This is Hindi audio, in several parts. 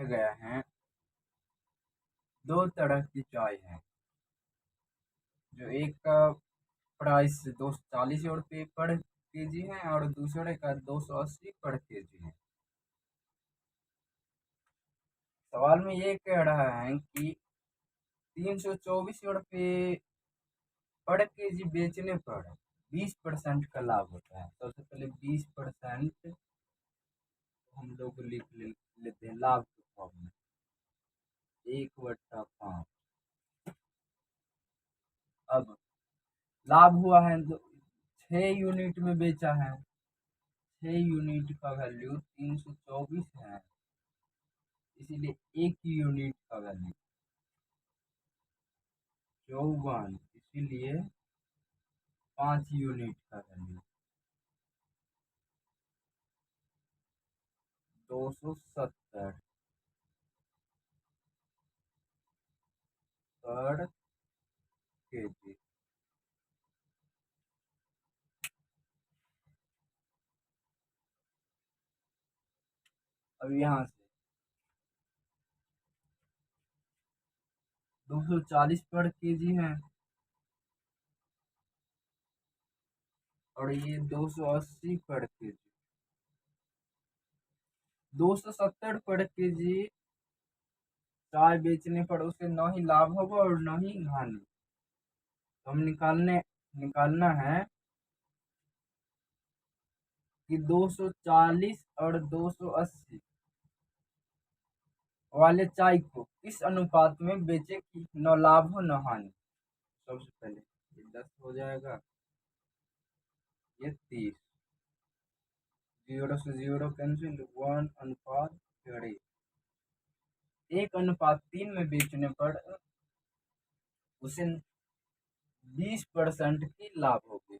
गया है दो तरह की चाय है। जो एक का प्राइस 240 रुपये पर केजी है और दूसरे का 280 पर केजी है। सवाल में ये कह रहा है कि 324 रुपये पर केजी बेचने पर 20% का लाभ होता है। सबसे पहले 20% हम लोग लिख लेते हैं लाभ के फॉर्म में, 1/5। अब लाभ हुआ है 6 यूनिट में बेचा है, 6 यूनिट का वैल्यू 324 है, इसीलिए 1 यूनिट का वैल्यू 54, इसीलिए 5 यूनिट का वैल्यू 270 पर केजी। अब यहाँ से 240 पर केजी है और ये 280 पर केजी। 270 पर केजी चाय बेचने पर उसे न ही लाभ होगा और न ही हानि। तो हम निकालना है कि 240 और 280 वाले चाय को किस अनुपात में बेचे कि न लाभ हो न हानि। सबसे पहले ये 10 हो जाएगा, ये 30, 0 से 0 कैंसिल, 1/3। 1/3 में बेचने पर उसे 20% की लाभ होगी।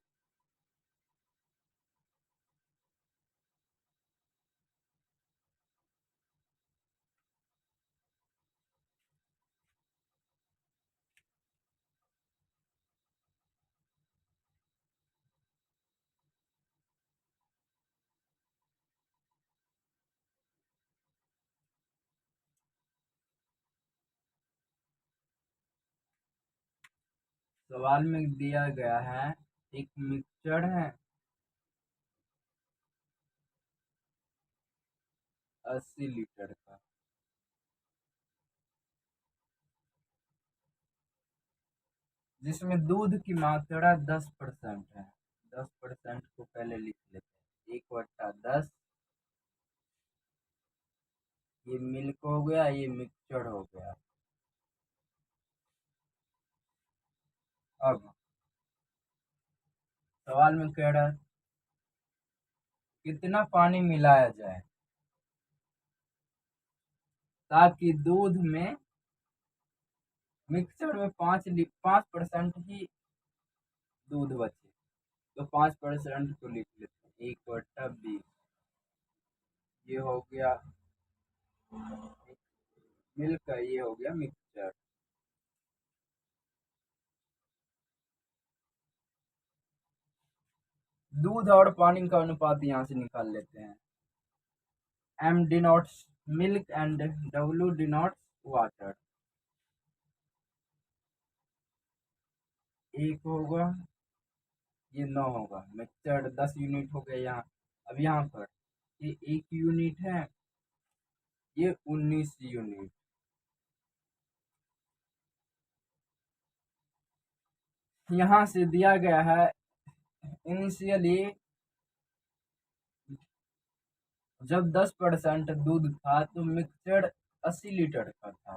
सवाल में दिया गया है एक मिक्सचर है 80 लीटर का, जिसमें दूध की मात्रा 10% है। 10% को पहले लिख लेते हैं, 1/10। ये मिल्क हो गया, ये मिक्सचर हो गया। अब सवाल में कह रहा है कितना पानी मिलाया जाए ताकि दूध में मिक्सचर में 5% ही दूध बचे। तो 5% को लिख लेते हैं, 1/20। ये हो गया मिल्क का, ये हो गया मिक्सचर। दूध और पानी का अनुपात यहाँ से निकाल लेते हैं। M denotes milk and W denotes water। एक होगा, ये 9 होगा। मिक्सचर 10 यूनिट हो गया यहाँ। अब यहाँ पर ये 1 यूनिट है, ये 19 यूनिट। यहाँ से दिया गया है इनिशियली जब 10% दूध था तो मिक्सचर 80 लीटर का था,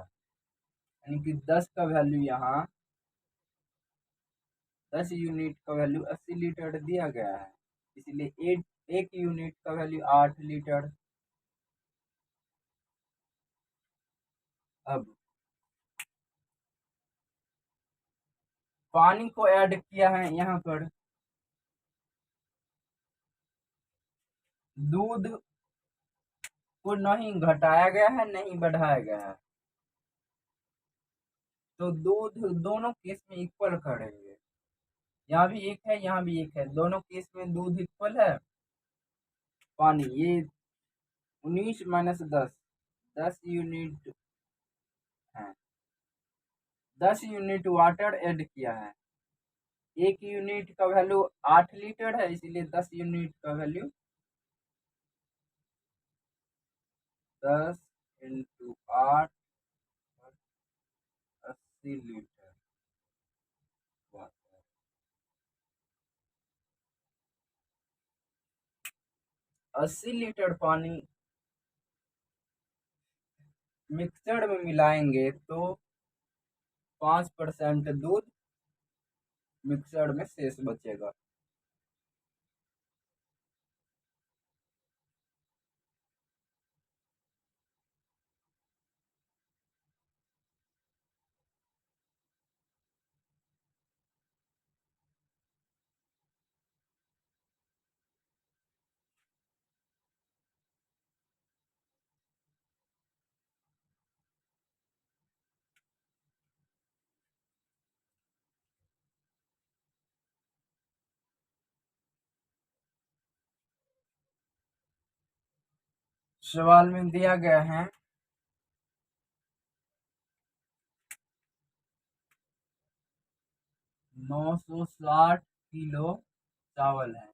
यानी कि 10 का वैल्यू यहाँ 10 यूनिट का वैल्यू 80 लीटर दिया गया है, इसलिए 1 यूनिट का वैल्यू 8 लीटर। अब पानी को ऐड किया है यहाँ पर, दूध को नहीं घटाया गया है नहीं बढ़ाया गया है, तो दूध दोनों केस में इक्वल करेंगे। यहाँ भी एक है, यहाँ भी एक है, दोनों केस में दूध इक्वल है। पानी ये 19 - 10 10 यूनिट है, 10 यूनिट वाटर ऐड किया है। 1 यूनिट का वैल्यू 8 लीटर है, इसीलिए 10 यूनिट का वैल्यू 10 × 8 80 लीटर वाटर। 80 लीटर पानी मिक्सचर में मिलाएंगे तो 5% दूध मिक्सचर में शेष बचेगा। सवाल में दिया गया है 960 किलो चावल है।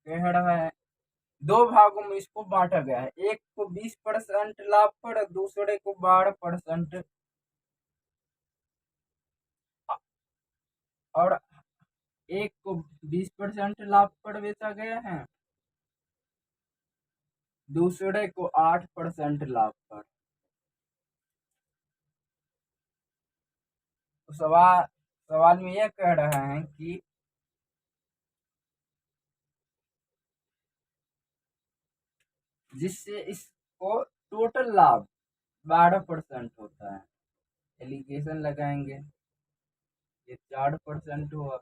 कह रहा है दो भागों में इसको बांटा गया है, एक को 20% लाभ पर, दूसरे को 12%, और एक को 20% लाभ पर बेचा गया है, दूसरे को 8% लाभ पर। तो सवाल सवाल में यह कह रहा है कि जिससे इसको टोटल लाभ 12% होता है। एलिगेशन लगाएंगे, ये 4% हुआ,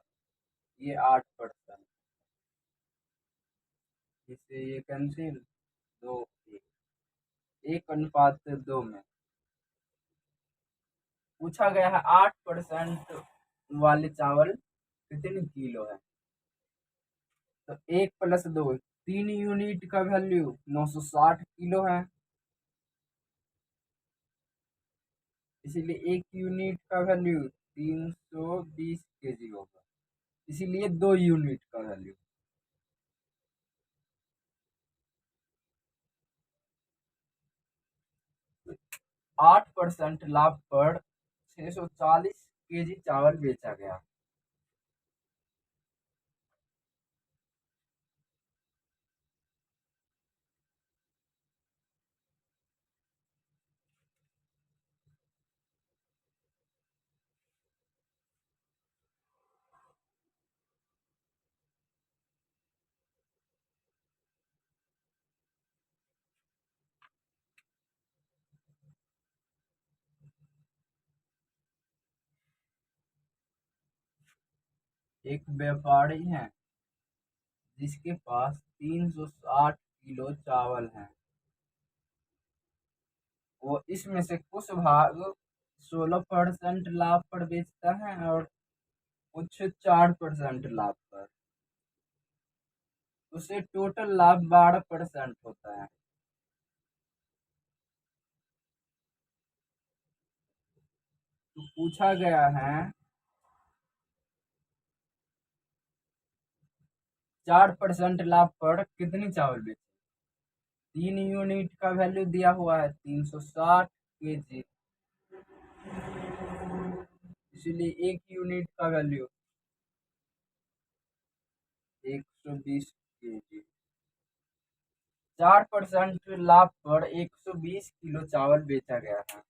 ये 8%, इससे ये कैंसिल, दो एक, 1:2 में पूछा गया है 8% वाले चावल कितने किलो है। तो 1 + 2, 3 यूनिट का वैल्यू 960 किलो है, इसीलिए 1 यूनिट का वैल्यू 320 kg होगा, इसीलिए 2 यूनिट का वैल्यू 8% लाभ पर 640 kg चावल बेचा गया। एक व्यापारी है जिसके पास 360 किलो चावल है, वो इसमें से कुछ भाग 16% लाभ पर बेचता है और कुछ 4% लाभ पर, उसे टोटल लाभ 12% होता है। तो पूछा गया है 4% लाभ पर कितनी चावल बेचे। 3 यूनिट का वैल्यू दिया हुआ है 360 kg, इसीलिए 1 यूनिट का वैल्यू 120 kg। 4% लाभ पर 120 किलो चावल बेचा गया है।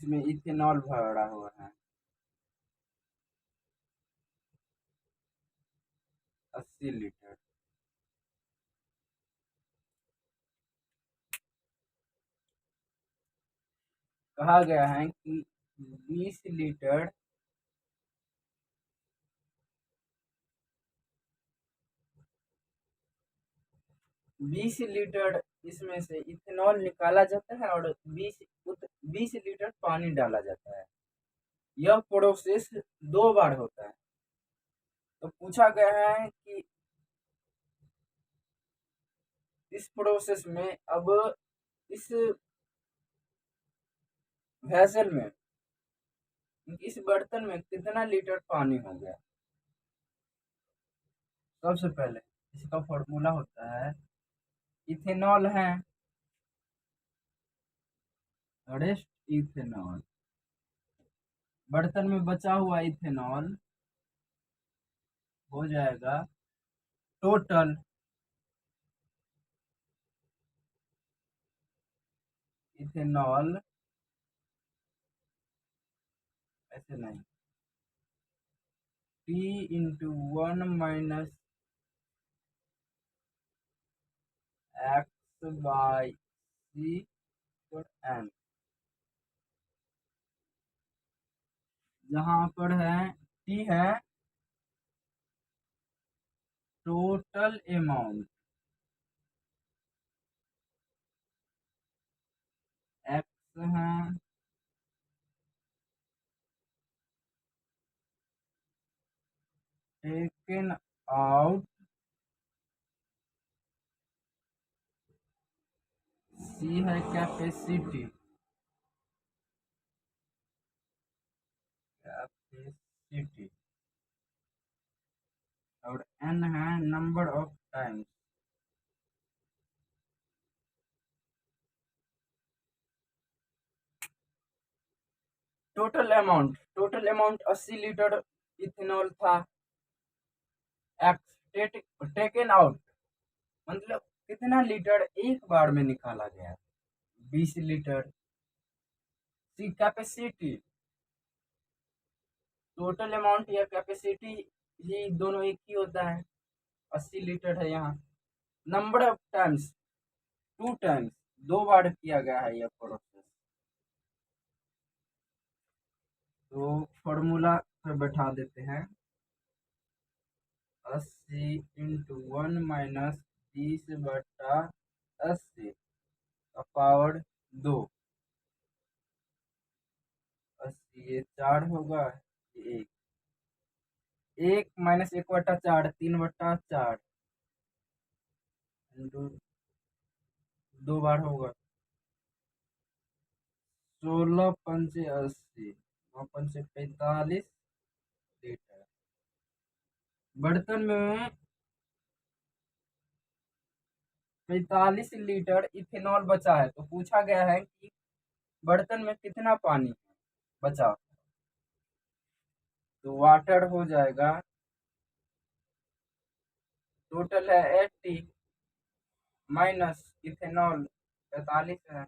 इसमें इथेनॉल भरा हुआ है 80 लीटर। कहा गया है कि 20 लीटर 20 लीटर इसमें से इथेनॉल निकाला जाता है और 20 लीटर पानी डाला जाता है। यह प्रोसेस 2 बार होता है। तो पूछा गया है कि इस प्रोसेस में अब इस वेसल में, इस बर्तन में कितना लीटर पानी हो गया। सबसे पहले इसका फॉर्मूला होता है, इथेनॉल है, रेस्ट इथेनॉल, बर्तन में बचा हुआ इथेनॉल हो जाएगा टोटल इथेनॉल, ऐसे नहीं, T इंटू 1-x/c/n, जहां पर है T है टोटल अमाउंट, x है टेकन आउट, C है कैपेसिटी, और n है number of times. Total amount 80 litre ethanol था। एक्स टेकन आउट मतलब कितना लीटर एक बार में निकाला गया, 20 लीटर। सी कैपेसिटी, टोटल अमाउंट या कैपेसिटी ही दोनों एक ही होता है, 80 लीटर है यहाँ। नंबर ऑफ टाइम्स 2 टाइम्स, 2 बार किया गया है यह प्रोसेस। तो फॉर्मूला पर बैठा देते हैं, 80 × 1 - 20/80 का पावर 2, 80 ये 4 होगा, ये 1 - 1/4 3/4 इंटू 2 बार होगा, 16×5 = 80, 9×5 = 45 लीटर। बर्तन में 45 लीटर इथेनॉल बचा है। तो पूछा गया है कि बर्तन में कितना पानी बचा। तो वाटर हो जाएगा, टोटल है 80 माइनस इथेनॉल 45 है,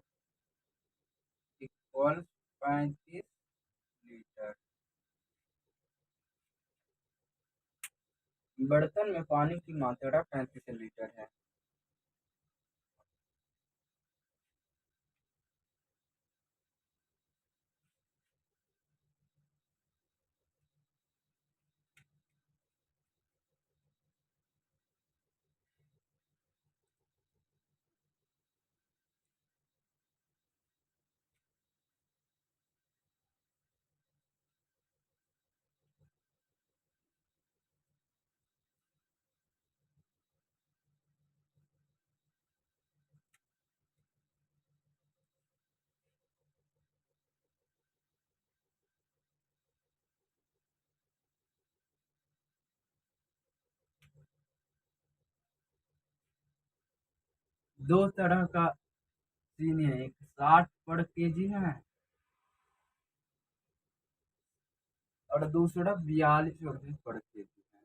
इक्वल 35 लीटर। बर्तन में पानी की मात्रा 35 लीटर है। दो तरह का चीनी है, एक 60 पर केजी है और दूसरा 42 पर केजी है।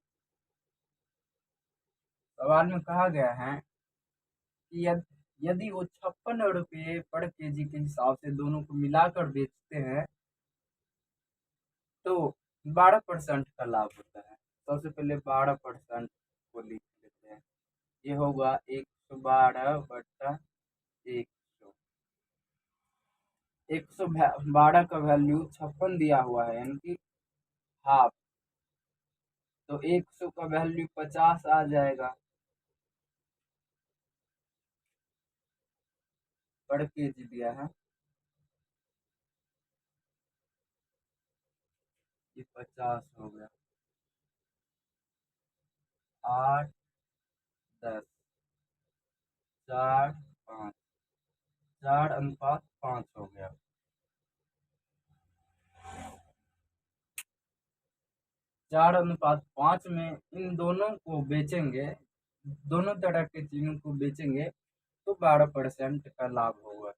सवाल में कहा गया है कि यदि यदि वो 56 रुपये पर केजी के हिसाब से दोनों को मिलाकर बेचते हैं तो 12% का लाभ होता है। सबसे पहले 12% को लिख लेते हैं। ये होगा 112/100। 112 का वैल्यू 56 दिया हुआ है, यानी कि हाफ। तो 100 का वैल्यू 50 आ जाएगा पर केजी दिया है। ये 50 हो गया। 8, 10, 4, 5, 4:5 हो गया। 4:5 में इन दोनों को बेचेंगे, दोनों तरह के चीजों को बेचेंगे तो 12% का लाभ होगा।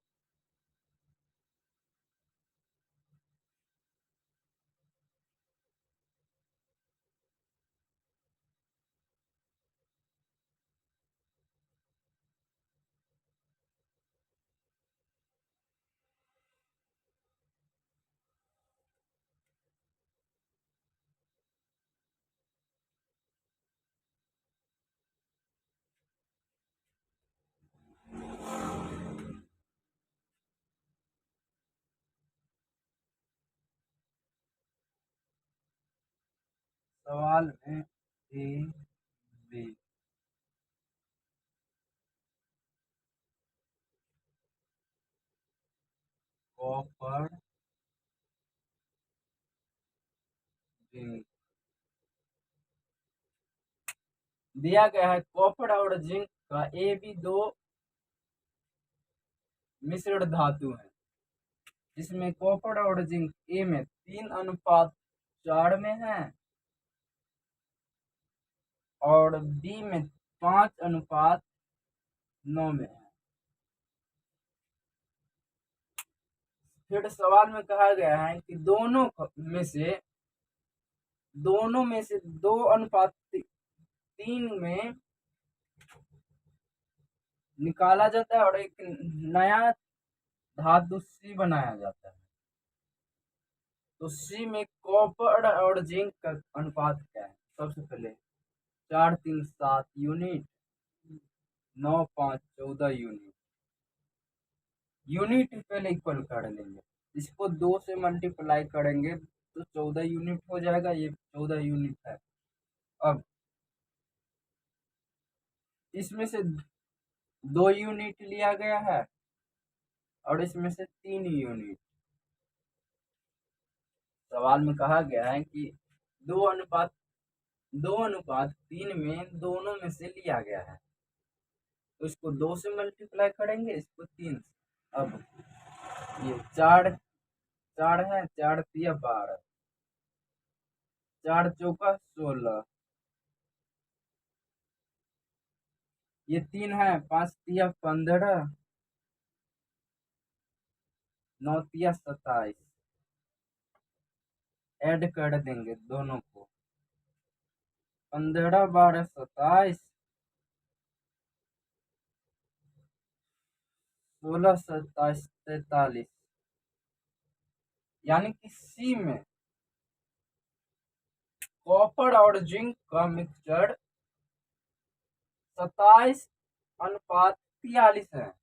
सवाल में ए, बी, कॉपर, जिंक दिया गया है। कॉपर और जिंक का ए बी दो मिश्रण धातु है, जिसमें कॉपर और जिंक ए में 3:4 में है और बी में 5:9 में है। फिर सवाल में कहा गया है कि दोनों में से 2:3 में निकाला जाता है और एक नया धातु सी बनाया जाता है। तो सी में कॉपर और जिंक का अनुपात क्या है? सबसे पहले 4, 3, 7 यूनिट, 9, 5, 14 यूनिट। यूनिट पहले इक्वल कर लेंगे, इसको 2 से मल्टीप्लाई करेंगे तो 14 यूनिट हो जाएगा। ये 14 यूनिट है। अब इसमें से 2 यूनिट लिया गया है और इसमें से 3 यूनिट। सवाल में कहा गया है कि 2:3 में दोनों में से लिया गया है, तो इसको 2 से मल्टीप्लाई करेंगे, इसको 3 से। अब ये 4 4 है, 4 तिया 12, 4 चौका 16, ये 3 है, 5 तिया 15, 9 तिया 27। ऐड कर देंगे दोनों को, 15, 12, 27, 16, 27, 43। यानी कि सी में कॉपर और जिंक का मिक्सचर 27:43 है।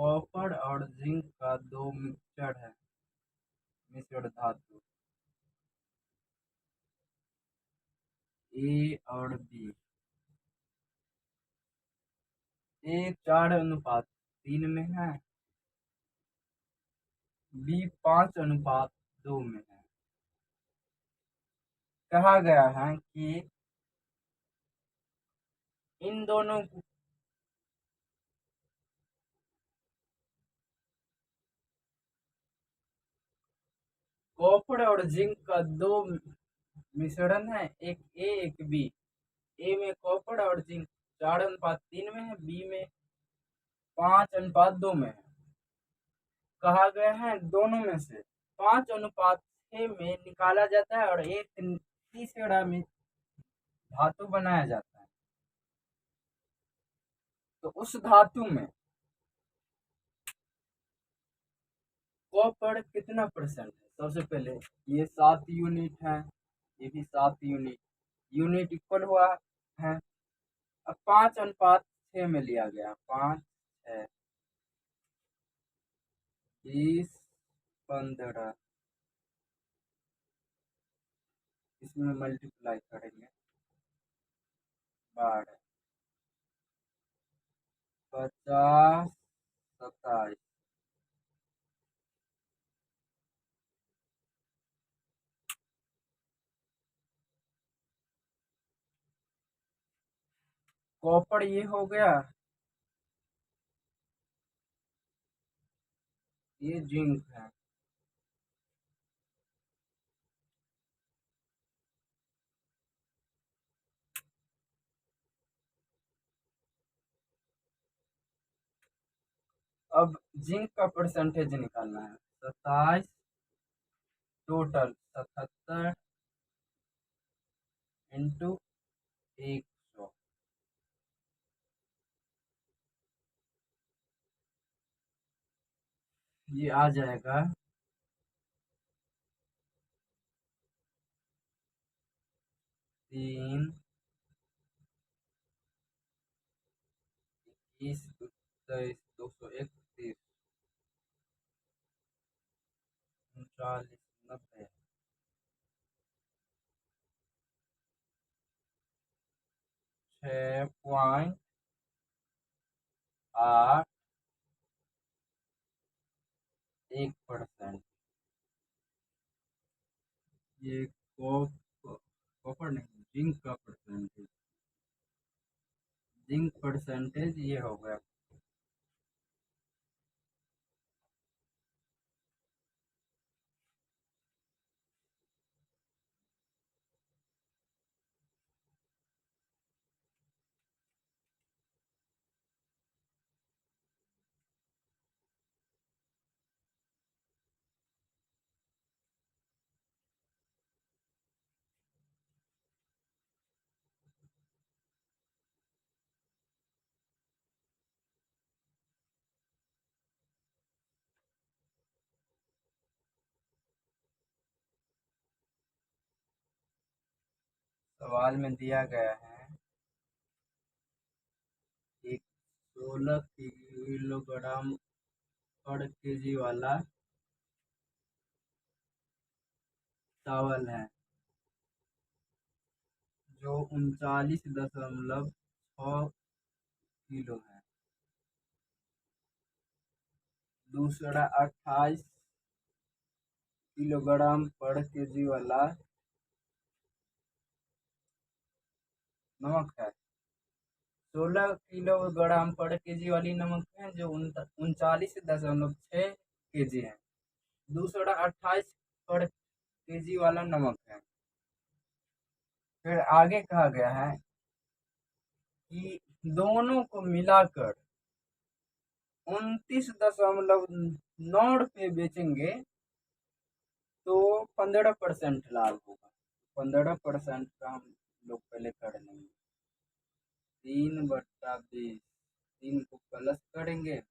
कॉपर और जिंक का दो मिक्सचर है, मिश्र धातु ए और बी। ए 4:3 में है, बी 5:2 में है। कहा गया है कि इन दोनों कॉपर और जिंक का दो मिश्रण है, एक ए एक बी। ए में कॉपर और जिंक 4:3 में है, बी में 5:2 में है। कहा गया है दोनों में से 5:6 में निकाला जाता है और एक तीसरा में धातु बनाया जाता है। तो उस धातु में कॉपर कितना परसेंट है? सबसे पहले ये 7 यूनिट है, ये भी 7 यूनिट, यूनिट इक्वल हुआ है। अब 5:6 में लिया गया, 5 6 20 15, इसमें मल्टीप्लाई करेंगे 12 50 27। कॉपर ये हो गया, ये जिंक है। अब जिंक का परसेंटेज निकालना है, 27 टोटल 77 इंटू 100, ये आ जाएगा 3 21 23 231 39 90 6.81%। ये कॉपर नहीं, जिंक का परसेंटेज, जिंक परसेंटेज ये हो गया। सवाल में दिया गया है एक 16 किलोग्राम पर केजी वाला चावल है जो 39.6 किलो है। दूसरा 28 किलोग्राम पर केजी वाला नमक है। 16 किलोग्राम पर केजी वाली नमक है जो 39.6 केजी है। दूसरा 28 पर केजी वाला नमक है। फिर आगे कहा गया है कि दोनों को मिलाकर 29.9 रुपये बेचेंगे तो 15% लाभ होगा। 15% का हम लोग पहले कर लेंगे, 3/20, 3 को प्लस करेंगे,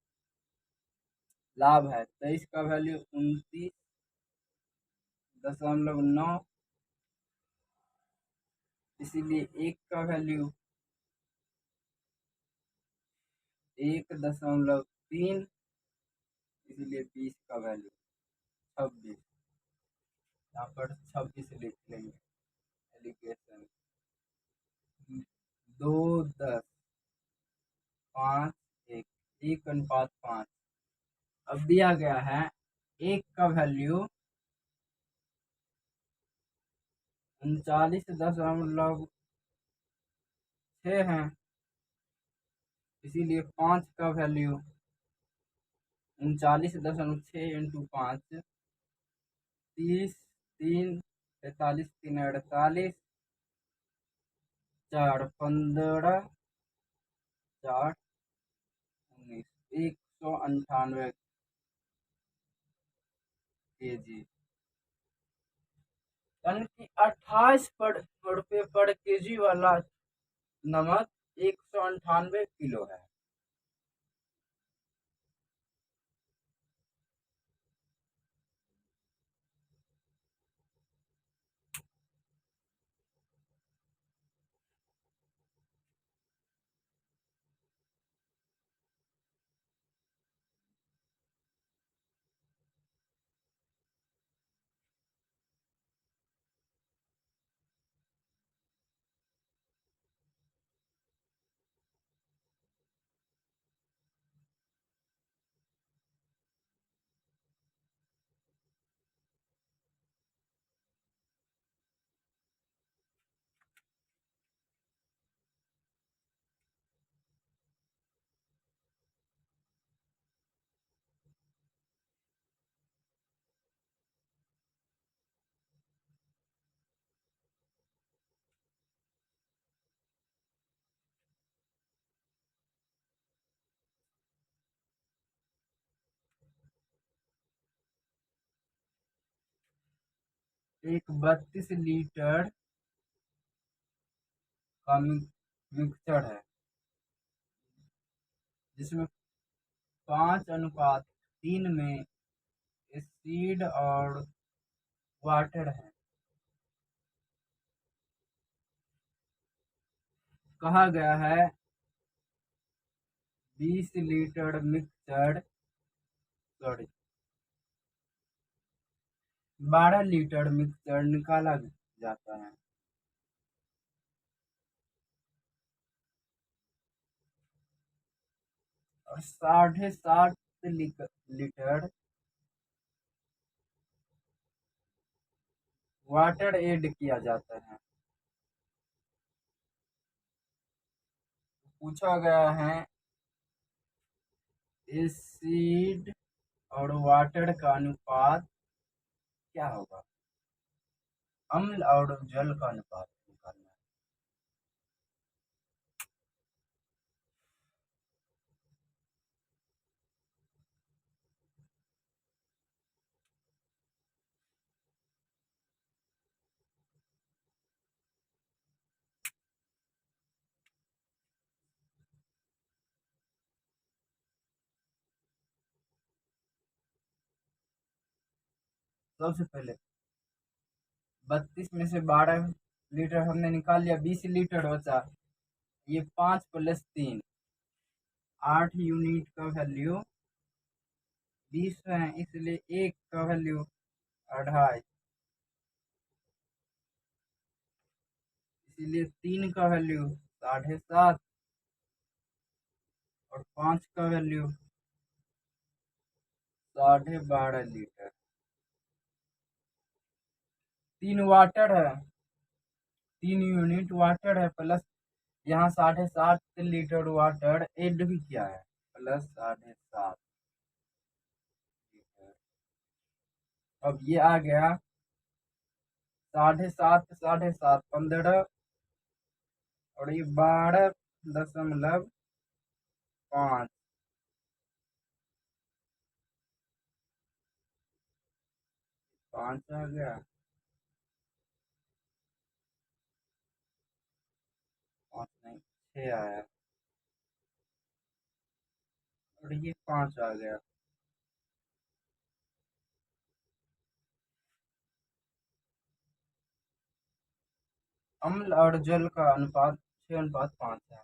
लाभ है 23 का वैल्यू 29.9, इसीलिए 1 का वैल्यू 1.3, इसीलिए 20 का वैल्यू 26, यहाँ पर 26 लिख लेंगे। एलिगेशन 2, 10, 5, 1, 1:5। अब दिया गया है एक का वैल्यू 39.6 है, इसीलिए 5 का वैल्यू 39.6 इंटू 5, 30, 3, 43, 3, 48, 4, 15, 4, 19, 198 kg, यानी कि 28 रुपये पर केजी वाला नमक 198 किलो है। एक 32 लीटर का मिक्सचर है, जिसमें 5:3 में एसिड और वाटर है। कहा गया है 20 litre mixture, sorry 12 litre mixture निकाला जाता है। और 7.5 लीटर वाटर ऐड किया जाता है। पूछा गया है एसिड और वाटर का अनुपात क्या होगा, अम्ल और जल का अनुपात निकालना है। सबसे पहले 32 में से 12 लीटर हमने निकाल लिया, 20 लीटर बचा। ये 5 + 3 8 यूनिट का वैल्यू 20 है, इसलिए एक का वैल्यू 2.5, इसीलिए 3 का वैल्यू 7.5 और 5 का वैल्यू 12.5 लीटर। 3 वाटर है, 3 यूनिट वाटर है, प्लस यहाँ 7.5 लीटर वाटर ऐड भी किया है, प्लस 7.5 लीटर। अब ये आ गया 7.5, 7.5, 15 और ये 12.5, 5 आ गया, 5 नहीं 6 आया, और ये 5 आ गया। अम्ल और जल का अनुपात 6:5 है।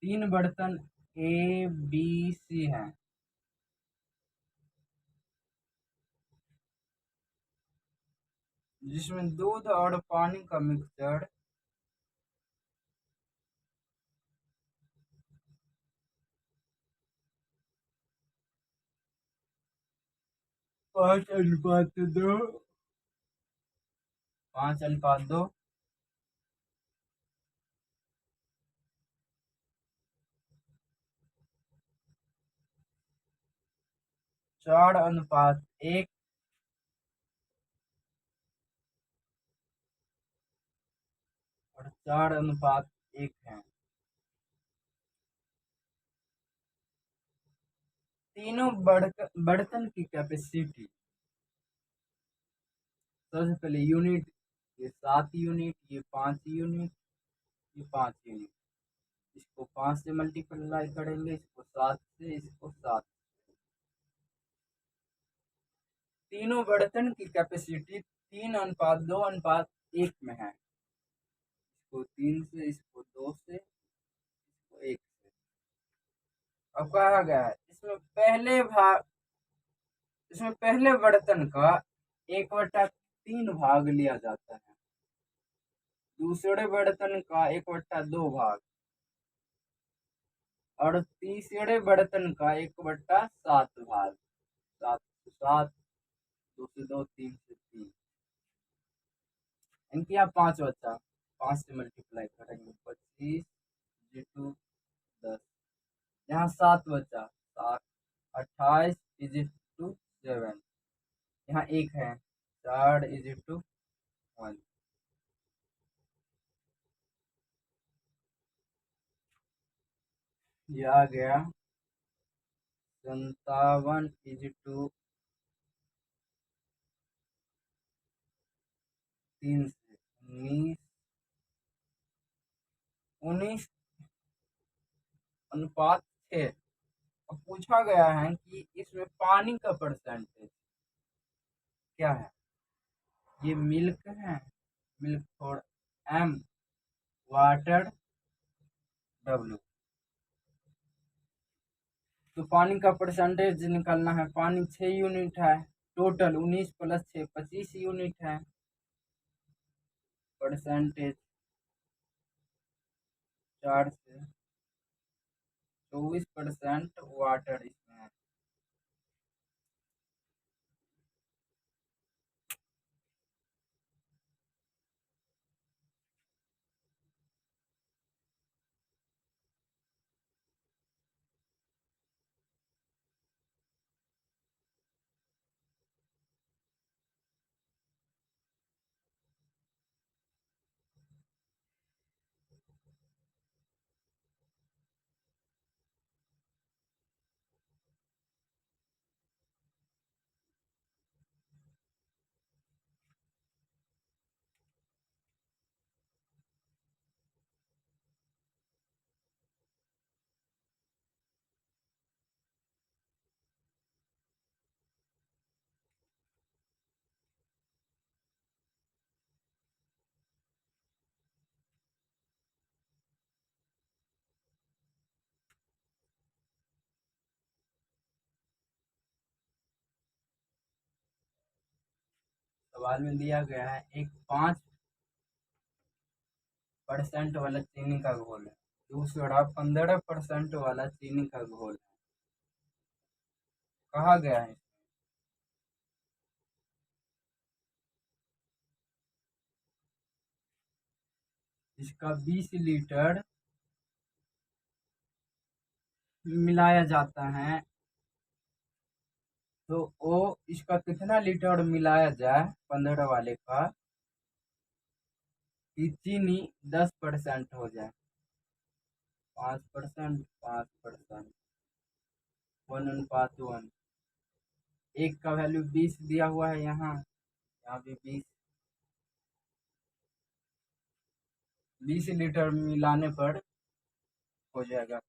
तीन बर्तन ए बी सी हैं, जिसमें दूध और पानी का मिक्सचर 5:2, 5:2, 4:1 और 4:1 है। तीनों बर्तन की कैपेसिटी, सबसे पहले यूनिट, ये 7 यूनिट, ये 5 यूनिट, ये 5 यूनिट। इसको 5 से मल्टीप्लाई करेंगे, इसको 7 से, इसको 7। तीनों बर्तन की कैपेसिटी 3:2:1 में है। इसको 3 से, इसको 2 से, इसको 1 से। अब कहा गया है इसमें पहले बर्तन का 1/3 भाग लिया जाता है, दूसरे बर्तन का 1/2 भाग, और तीसरे बर्तन का 1/7 भाग। 7 से 7, 2 से 2, 3 से 3। इनकी आप 5 बचा, 5 से मल्टीप्लाई करेंगे, 25 × 10। यहाँ 7 बचा, 7, 28 × 7। यहाँ 1 है, 4 × 1। ये आ गया 57 × 3 से 19, 19:6। अब पूछा गया है कि इसमें पानी का परसेंटेज क्या है। ये मिल्क है, milk for M, water W। तो पानी का परसेंटेज निकालना है। पानी 6 यूनिट है, टोटल 19 + 6 25 यूनिट है। परसेंटेज 4 से 24% वाटर इसमें है। सवाल में दिया गया है एक 5% वाला चीनी का घोल है, दूसरा 15% वाला चीनी का घोल है। कहा गया है इसका 20 लीटर मिलाया जाता है, तो वो इसका कितना लीटर मिलाया जाए 15 वाले का कि चीनी 10% हो जाए। 5%, 5%, 1:1। एक का वैल्यू 20 दिया हुआ है, यहाँ भी 20 लीटर मिलाने पर हो जाएगा